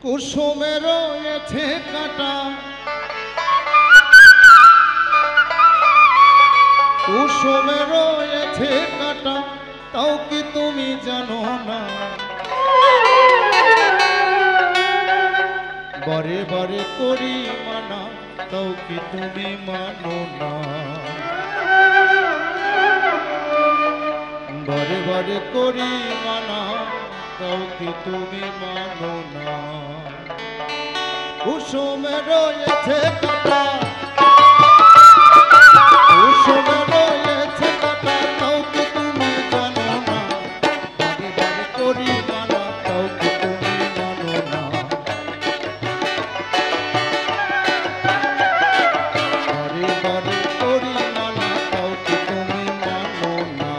কুসুমে রয়েছে কাঁটা, কুসুমে রয়েছে কাঁটা, তাও কি তুমি জানো না? বারে বারে করি মানা, তাও কি তুমি মানো না? বারে বারে করি মানা, তাও কি তুমি মানো না? কুসুমে রয়েছে কাঁটা, কুসুমে রয়েছে কাঁটা, তাও কি তুমি জানো না? বারে বারে করি মানা, তাও কি তুমি মানো না? বারে বারে করি মানা, তাও কি তুমি মানো না?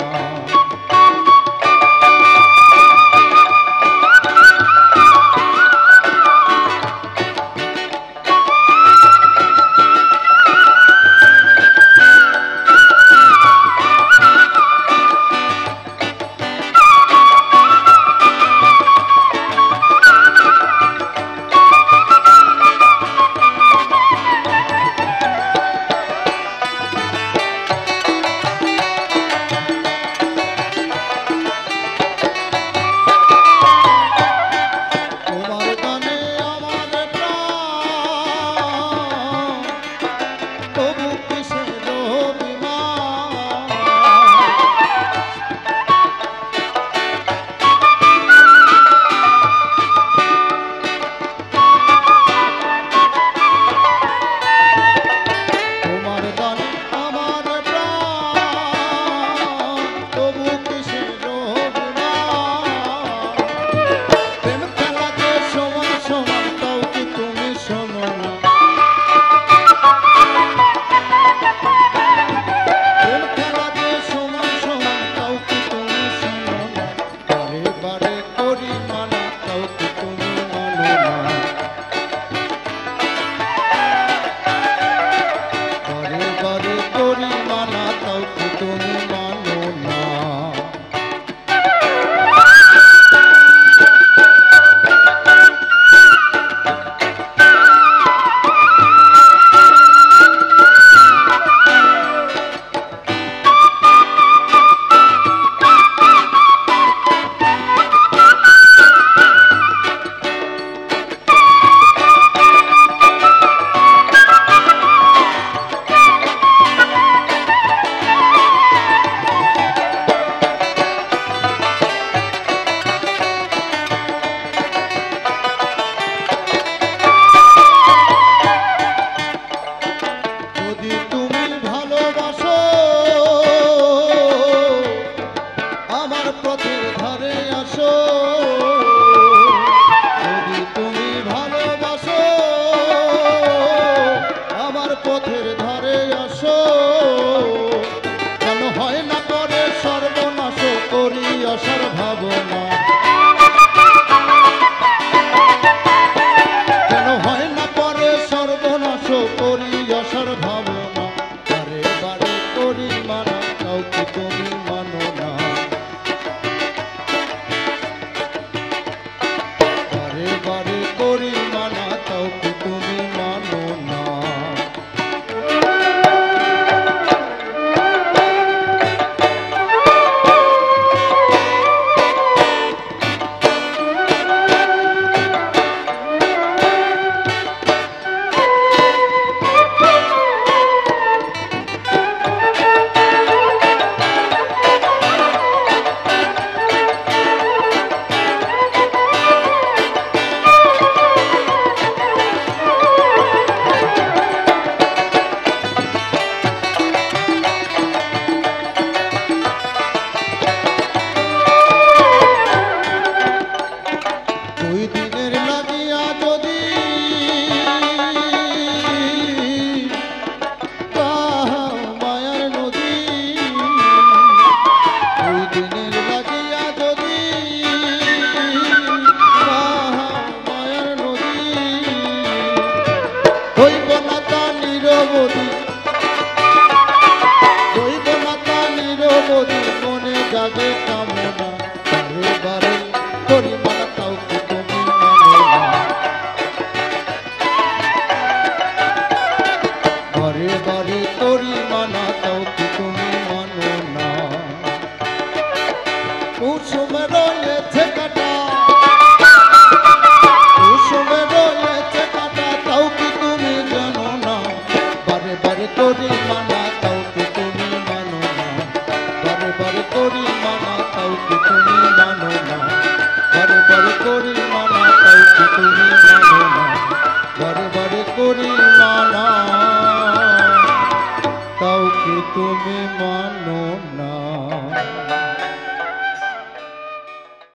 তবু কিসে